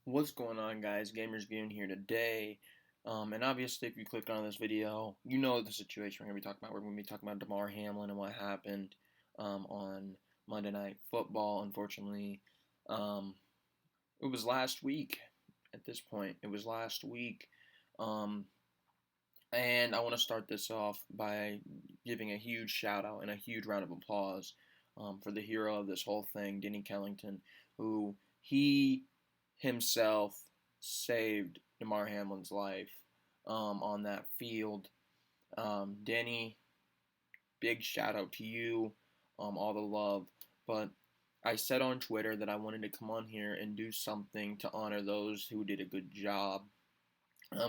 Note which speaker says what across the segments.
Speaker 1: What's going on, guys? Gamers Goon here today. And obviously, if you clicked on this video, you know the situation we're going to be talking about. We're going to be talking about Damar Hamlin and what happened on Monday Night Football. Unfortunately, um, it was last week. At this point, it was last week. Um, and I want to start this off by giving a huge shout out and a huge round of applause for the hero of this whole thing, Denny Kellington, who he himself saved Damar Hamlin's life on that field. Denny, big shout out to you, all the love. But I said on Twitter that I wanted to come on here and do something to honor those who did a good job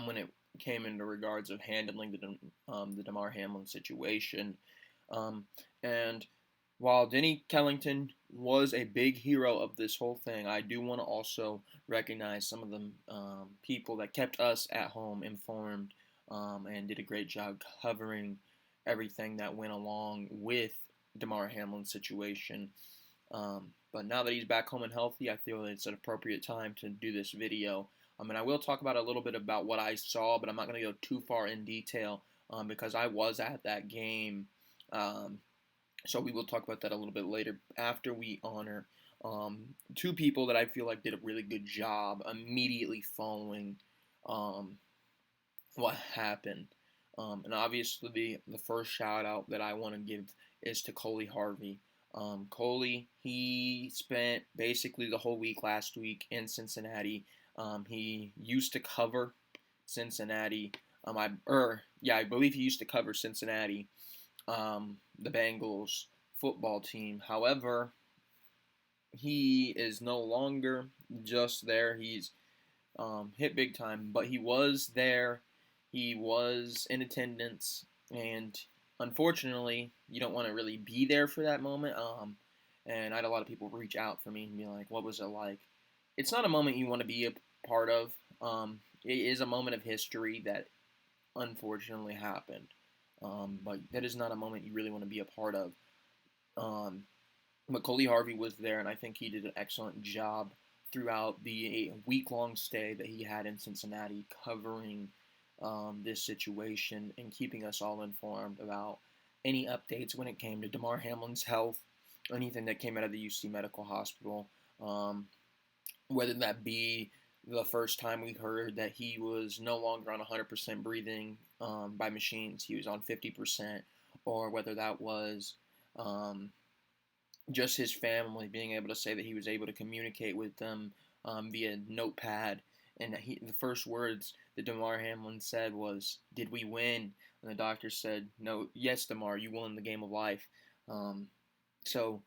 Speaker 1: when it came into regards of handling the Damar Hamlin situation. Um, and while Denny Kellington was a big hero of this whole thing, I do want to also recognize some of the people that kept us at home informed and did a great job covering everything that went along with Damar Hamlin's situation. But now that he's back home and healthy, I feel that it's an appropriate time to do this video. And I will talk about a little bit about what I saw, but I'm not going to go too far in detail because I was at that game. So we will talk about that a little bit later after we honor two people that I feel like did a really good job immediately following um, what happened. And obviously, the first shout out that I want to give is to Coley Harvey. Coley, he spent basically the whole week last week in Cincinnati. He used to cover Cincinnati. I believe he used to cover Cincinnati, the Bengals football team. However, he is no longer just there. He's hit big time, but he was there. He was in attendance, and unfortunately, you don't want to really be there for that moment. And I had a lot of people reach out for me and be like, "What was it like?" It's not a moment you want to be a part of. It is a moment of history that unfortunately happened, but that is not a moment you really want to be a part of. Um, but Coley Harvey was there, and I think he did an excellent job throughout the week-long stay that he had in Cincinnati, covering this situation and keeping us all informed about any updates when it came to Damar Hamlin's health, anything that came out of the UC Medical Hospital, um, whether that be the first time we heard that he was no longer on 100% breathing by machines, he was on 50%, or whether that was um, just his family being able to say that he was able to communicate with them via notepad. And the first words that Damar Hamlin said was, "Did we win?" And the doctor said, "No, yes, Damar, you won the game of life." Um, so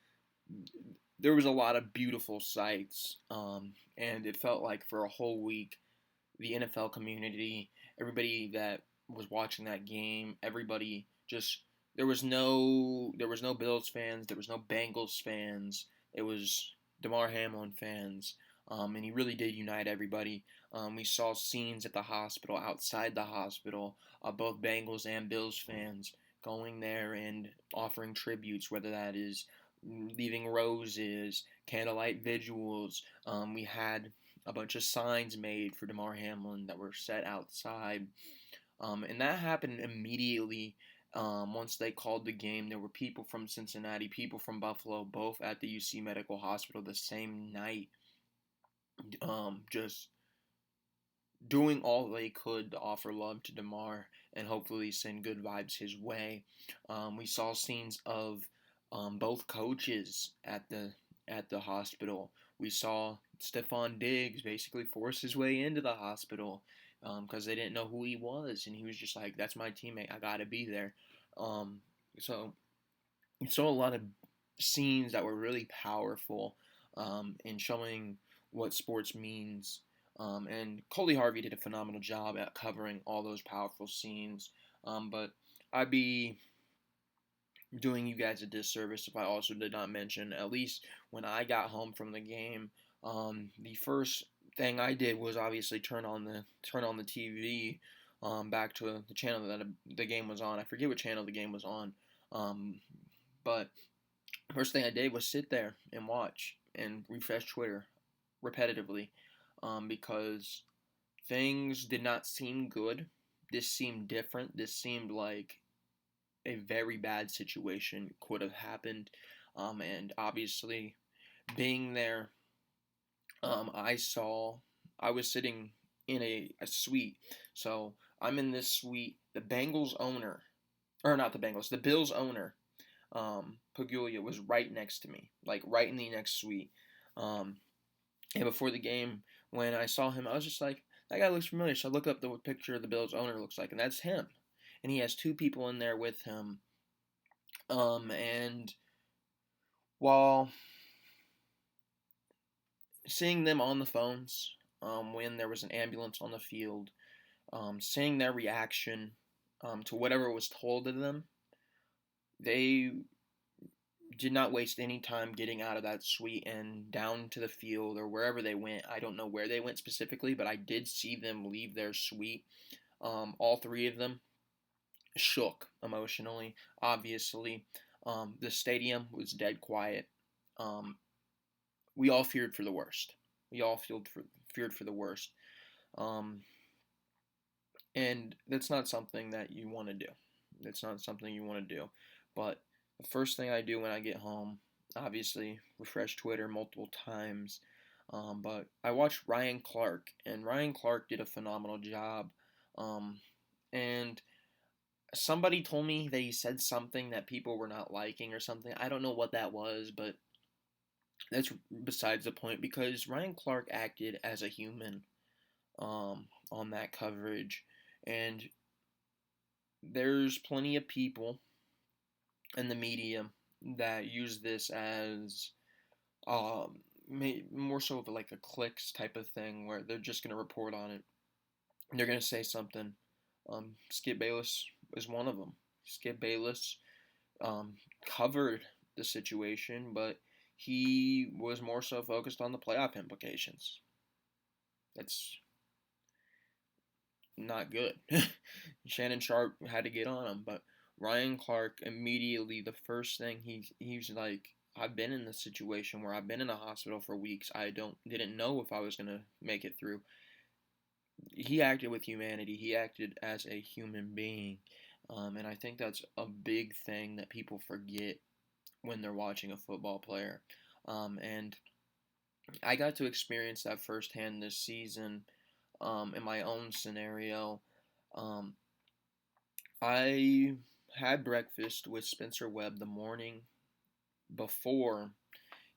Speaker 1: there was a lot of beautiful sights, and it felt like for a whole week, the NFL community, everybody that was watching that game, everybody just there was no Bills fans, there was no Bengals fans. It was Damar Hamlin fans, and he really did unite everybody. We saw scenes at the hospital, outside the hospital, both Bengals and Bills fans going there and offering tributes, whether that is leaving roses, candlelight vigils. We had a bunch of signs made for Damar Hamlin that were set outside. And that happened immediately once they called the game. There were people from Cincinnati, people from Buffalo, both at the UC Medical Hospital the same night, just doing all they could to offer love to Damar and hopefully send good vibes his way. We saw scenes of both coaches at the hospital. We saw Stephon Diggs basically force his way into the hospital because they didn't know who he was, and he was just like, "That's my teammate. I gotta be there." So we saw a lot of scenes that were really powerful in showing what sports means. And Coley Harvey did a phenomenal job at covering all those powerful scenes. But I'd be doing you guys a disservice if I also did not mention, at least when I got home from the game, the first thing I did was obviously turn on the TV back to the channel that the game was on. I forget what channel the game was on, um, but first thing I did was sit there and watch and refresh Twitter repetitively. because things did not seem good. This seemed different. This seemed like a very bad situation could have happened. And obviously, being there, I was sitting in a suite. So I'm in this suite. The Bengals owner, or not the Bengals, the Bills owner, Pagulia, was right next to me, like right in the next suite. Um, and before the game, when I saw him, I was just like, that guy looks familiar. So I look up the picture of the Bills owner looks like, and that's him. And he has two people in there with him. And while seeing them on the phones, when there was an ambulance on the field, seeing their reaction to whatever was told to them, they did not waste any time getting out of that suite and down to the field or wherever they went. I don't know where they went specifically, but I did see them leave their suite. All three of them shook emotionally, obviously. The stadium was dead quiet. We all feared for the worst. We all feared for the worst. Um, and that's not something that you want to do. That's not something you want to do. But the first thing I do when I get home, obviously, refresh Twitter multiple times. But I watched Ryan Clark, and Ryan Clark did a phenomenal job. And somebody told me that he said something that people were not liking or something. I don't know what that was, but that's besides the point because Ryan Clark acted as a human on that coverage. And there's plenty of people in the media that use this as more so of like a clicks type of thing where they're just going to report on it. They're going to say something. Skip Bayless is one of them. Skip Bayless covered the situation, but he was more so focused on the playoff implications. It's not good. Shannon Sharp had to get on him, but Ryan Clark immediately, the first thing he's like, I've been in this situation where I've been in a hospital for weeks. I didn't know if I was gonna make it through. He acted with humanity. He acted as a human being, and I think that's a big thing that people forget when they're watching a football player. And I got to experience that firsthand this season in my own scenario. Um, I had breakfast with Spencer Webb the morning before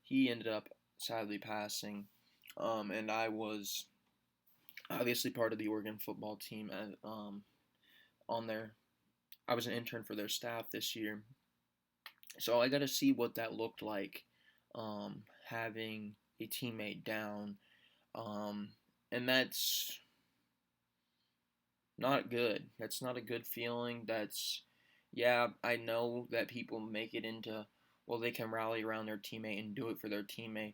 Speaker 1: he ended up sadly passing, and I was obviously part of the Oregon football team on there. I was an intern for their staff this year, so I got to see what that looked like, having a teammate down, and that's not good. That's not a good feeling. Yeah, I know that people make it into, well, they can rally around their teammate and do it for their teammate.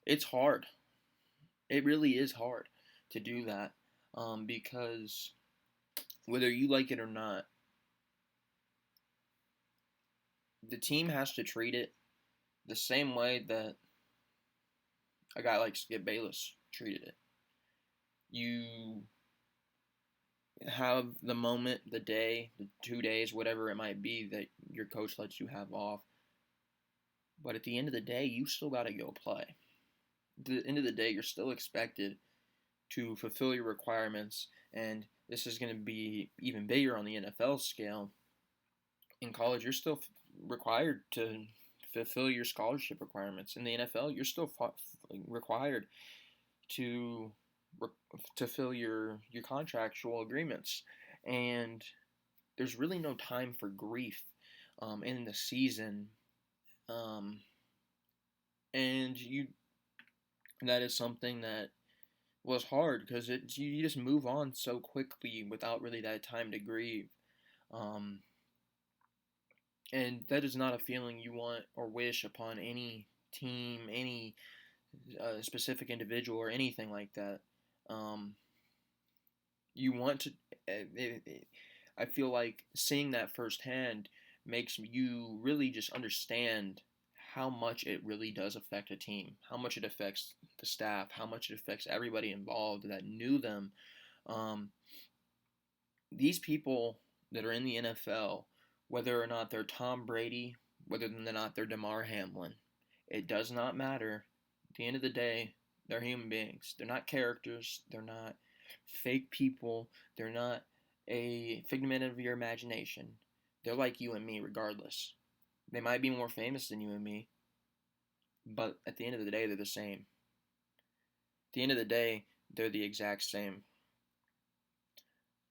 Speaker 1: It's hard. It really is hard to do that because whether you like it or not, the team has to treat it the same way that a guy like Skip Bayless treated it. You have the moment, the day, the 2 days, whatever it might be that your coach lets you have off. But at the end of the day, you still got to go play. At the end of the day, you're still expected to fulfill your requirements, and this is going to be even bigger on the NFL scale. In college, you're still required to fulfill your scholarship requirements. In the NFL, you're still required to fill your contractual agreements, and there's really no time for grief in the season, and that is something that was hard because you just move on so quickly without really that time to grieve, and that is not a feeling you want or wish upon any team, any specific individual, or anything like that. You want to. I feel like seeing that firsthand makes you really just understand how much it really does affect a team, how much it affects the staff, how much it affects everybody involved that knew them. Um, these people that are in the NFL, whether or not they're Tom Brady, whether or not they're Damar Hamlin, it does not matter. At the end of the day, they're human beings. They're not characters. They're not fake people. They're not a figment of your imagination. They're like you and me, regardless. They might be more famous than you and me, but at the end of the day, they're the same. At the end of the day, they're the exact same.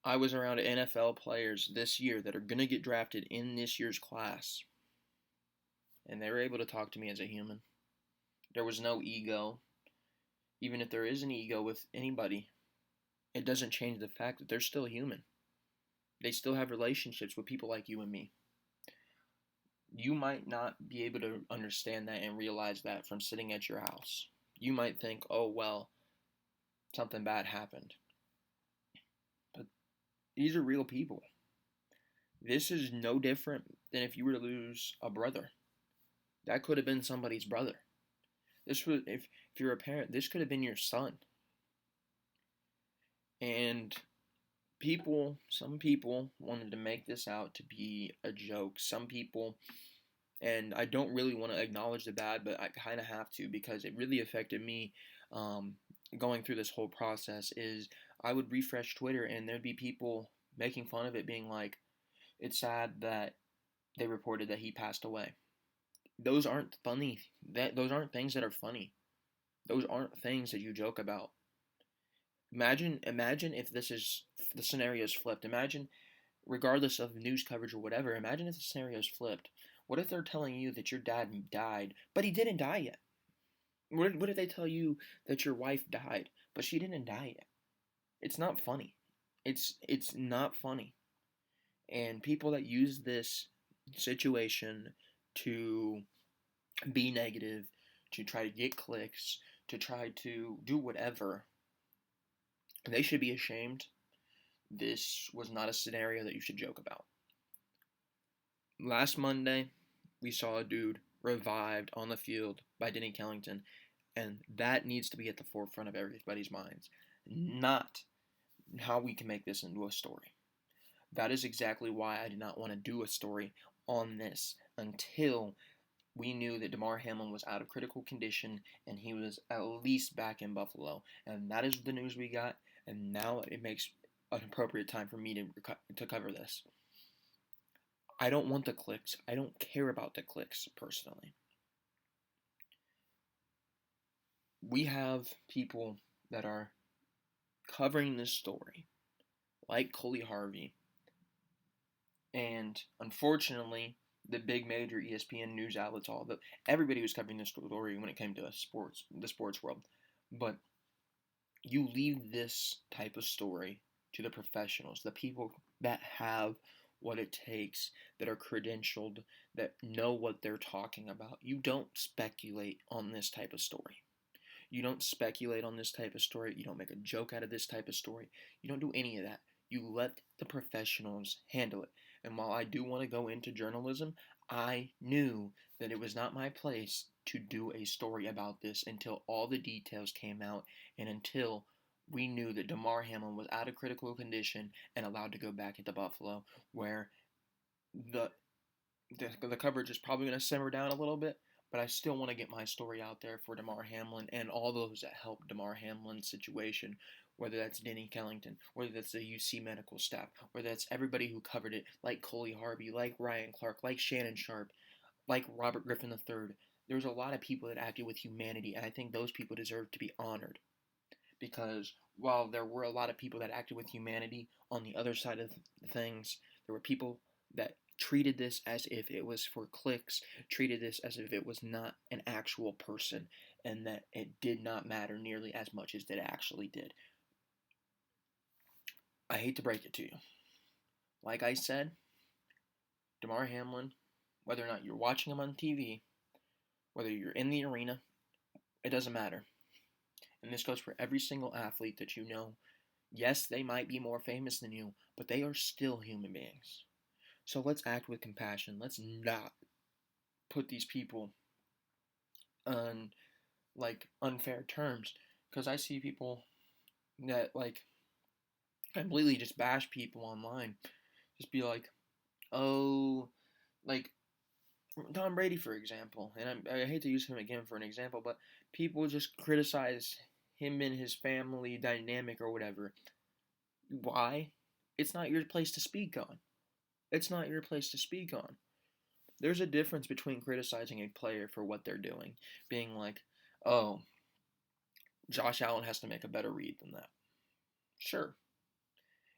Speaker 1: I was around NFL players this year that are going to get drafted in this year's class, and they were able to talk to me as a human. There was no ego. Even if there is an ego with anybody, it doesn't change the fact that they're still human. They still have relationships with people like you and me. You might not be able to understand that and realize that from sitting at your house. You might think, oh, well, something bad happened. But these are real people. This is no different than if you were to lose a brother. That could have been somebody's brother. This was, if you're a parent, this could have been your son. And some people wanted to make this out to be a joke. Some people, and I don't really want to acknowledge the bad, but I kind of have to because it really affected me going through this whole process. Is I would refresh Twitter and there'd be people making fun of it, being like, it's sad that they reported that he passed away. Those aren't funny. Those aren't things that are funny. Those aren't things that you joke about. Imagine if the scenario is flipped. Imagine, regardless of news coverage or whatever, imagine if the scenario is flipped. What if they're telling you that your dad died, but he didn't die yet? What if they tell you that your wife died, but she didn't die yet? It's not funny. It's not funny. And people that use this situation to be negative, to try to get clicks, to try to do whatever, they should be ashamed. This was not a scenario that you should joke about. Last Monday, we saw a dude revived on the field by Denny Kellington, and that needs to be at the forefront of everybody's minds, not how we can make this into a story. That is exactly why I did not want to do a story on this until we knew that Damar Hamlin was out of critical condition and he was at least back in Buffalo. And that is the news we got, and now it makes an appropriate time for me to cover this. I don't want the clicks. I don't care about the clicks, personally. We have people that are covering this story, like Coley Harvey, and unfortunately, the big major ESPN news outlets, everybody was covering this story when it came to the sports world. But you leave this type of story to the professionals, the people that have what it takes, that are credentialed, that know what they're talking about. You don't speculate on this type of story. You don't speculate on this type of story. You don't make a joke out of this type of story. You don't do any of that. You let the professionals handle it. And while I do want to go into journalism, I knew that it was not my place to do a story about this until all the details came out and until we knew that Damar Hamlin was out of critical condition and allowed to go back into Buffalo, where the coverage is probably going to simmer down a little bit, but I still want to get my story out there for Damar Hamlin and all those that helped Damar Hamlin's situation, whether that's Denny Kellington, whether that's the UC medical staff, whether that's everybody who covered it, like Coley Harvey, like Ryan Clark, like Shannon Sharp, like Robert Griffin III. There's a lot of people that acted with humanity, and I think those people deserve to be honored. Because while there were a lot of people that acted with humanity, on the other side of things, there were people that treated this as if it was for clicks, treated this as if it was not an actual person, and that it did not matter nearly as much as it actually did. I hate to break it to you. Like I said, Damar Hamlin, whether or not you're watching him on TV, whether you're in the arena, it doesn't matter. And this goes for every single athlete that you know. Yes, they might be more famous than you, but they are still human beings. So let's act with compassion. Let's not put these people on like unfair terms, because I see people that like completely just bash people online, just be like, oh, like Tom Brady, for example, and I hate to use him again for an example, but people just criticize him and his family dynamic or whatever. Why? It's not your place to speak on. It's not your place to speak on. There's a difference between criticizing a player for what they're doing, being like, oh, Josh Allen has to make a better read than that. Sure.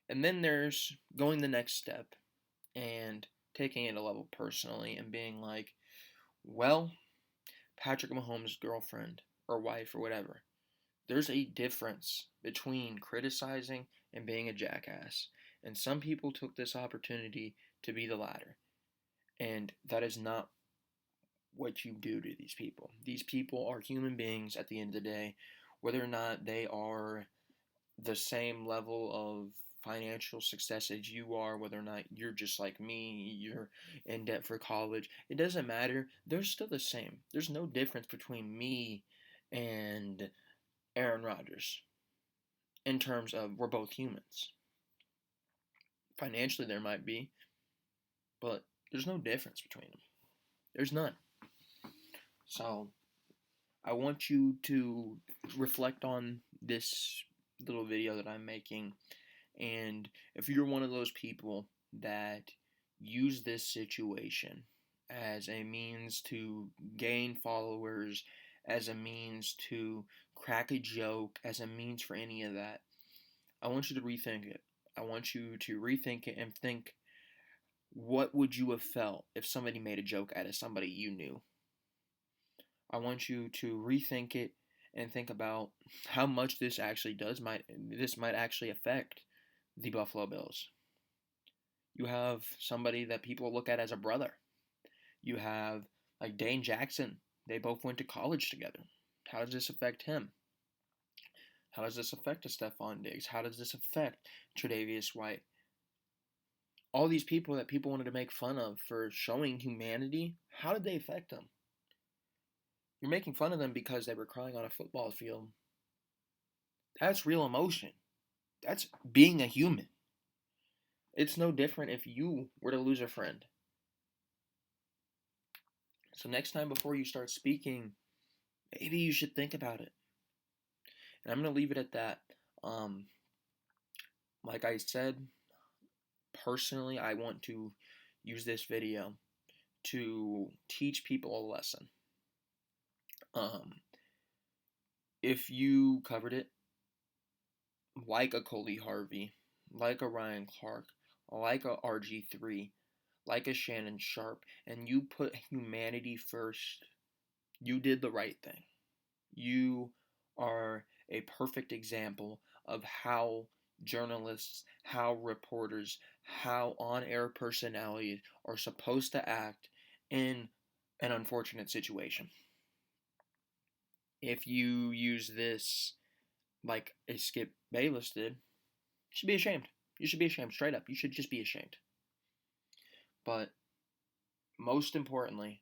Speaker 1: And then there's going the next step and taking it a level personally and being like, well, Patrick Mahomes' girlfriend or wife or whatever. There's a difference between criticizing and being a jackass. And some people took this opportunity to be the latter. And that is not what you do to these people. These people are human beings at the end of the day, whether or not they are the same level of financial success as you are, whether or not you're just like me, you're in debt for college, it doesn't matter. They're still the same. There's no difference between me and Aaron Rodgers in terms of we're both humans. Financially, there might be, but there's no difference between them. There's none. So, I want you to reflect on this little video that I'm making. And if you're one of those people that use this situation as a means to gain followers, as a means to crack a joke, as a means for any of that, I want you to rethink it. I want you to rethink it and think, what would you have felt if somebody made a joke out of somebody you knew? I want you to rethink it and think about how much this might actually affect the Buffalo Bills. You have somebody that people look at as a brother. You have like Dane Jackson. They both went to college together. How does this affect him? How does this affect Stephon Diggs? How does this affect Tre'Davious White? All these people that people wanted to make fun of for showing humanity, how did they affect them? You're making fun of them because they were crying on a football field. That's real emotion. That's being a human. It's no different if you were to lose a friend. So next time before you start speaking, maybe you should think about it. And I'm going to leave it at that. Like I said, personally, I want to use this video to teach people a lesson. If you covered it, like a Coley Harvey, like a Ryan Clark, like a RG3, like a Shannon Sharp, and you put humanity first, you did the right thing. You are a perfect example of how journalists, how reporters, how on-air personalities are supposed to act in an unfortunate situation. If you use this like a Skip Bayless did, you should be ashamed. You should be ashamed, straight up. You should just be ashamed. But most importantly,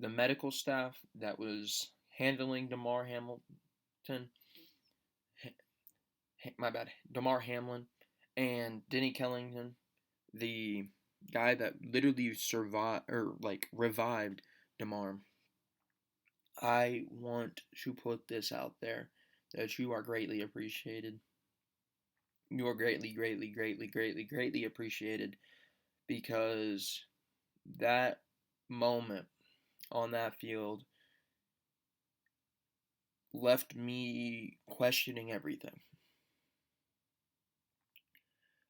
Speaker 1: the medical staff that was handling Damar Hamilton, Damar Hamlin, and Denny Kellington, the guy that literally revived Damar. I want to put this out there that you are greatly appreciated. You are greatly, greatly, greatly, greatly, greatly appreciated, because that moment on that field left me questioning everything.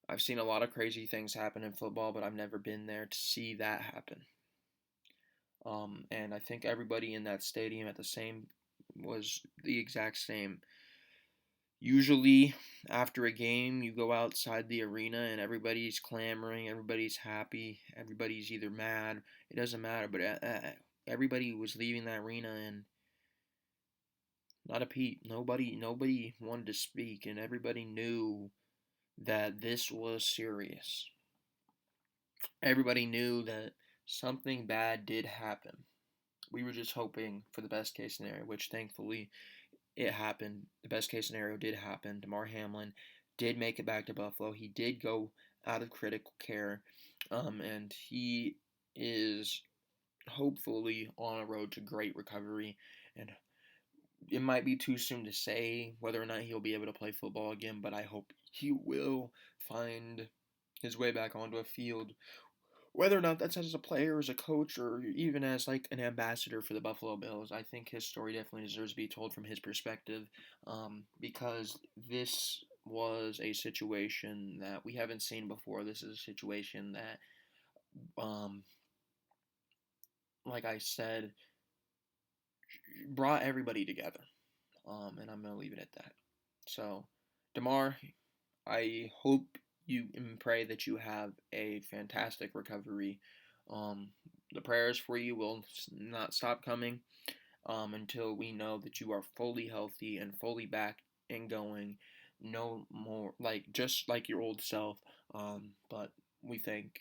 Speaker 1: I've seen a lot of crazy things happen in football, but I've never been there to see that happen. And I think everybody in that stadium was the exact same. Usually, after a game, you go outside the arena and everybody's clamoring, everybody's happy, everybody's either mad. It doesn't matter, but everybody was leaving that arena and not a peep. Nobody wanted to speak, and everybody knew that this was serious. Everybody knew that something bad did happen. We were just hoping for the best case scenario, which thankfully it happened. The best case scenario did happen. Damar Hamlin did make it back to Buffalo. He did go out of critical care, and he is hopefully on a road to great recovery. And it might be too soon to say whether or not he'll be able to play football again, but I hope he will find his way back onto a field, whether or not that's as a player, as a coach, or even as like an ambassador for the Buffalo Bills. I think his story definitely deserves to be told from his perspective, because this was a situation that we haven't seen before. This is a situation that, um, like I said, brought everybody together. And I'm going to leave it at that. So, Damar, I hope you and pray that you have a fantastic recovery. Um, the prayers for you will not stop coming until we know that you are fully healthy and fully back and going. No more, like, just like your old self. But we thank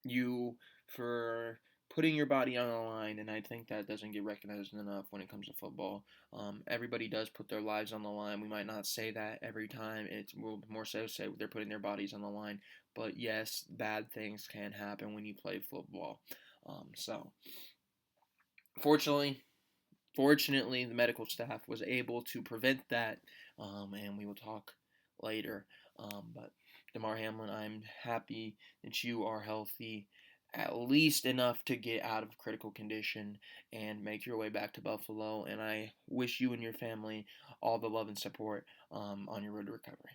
Speaker 1: you for putting your body on the line, and I think that doesn't get recognized enough when it comes to football. Everybody does put their lives on the line. We might not say that every time. We'll more so say they're putting their bodies on the line. But yes, bad things can happen when you play football. So, fortunately, Fortunately, the medical staff was able to prevent that, and we will talk later. But Damar Hamlin, I'm happy that you are healthy, at least enough to get out of critical condition and make your way back to Buffalo. And I wish you and your family all the love and support on your road to recovery.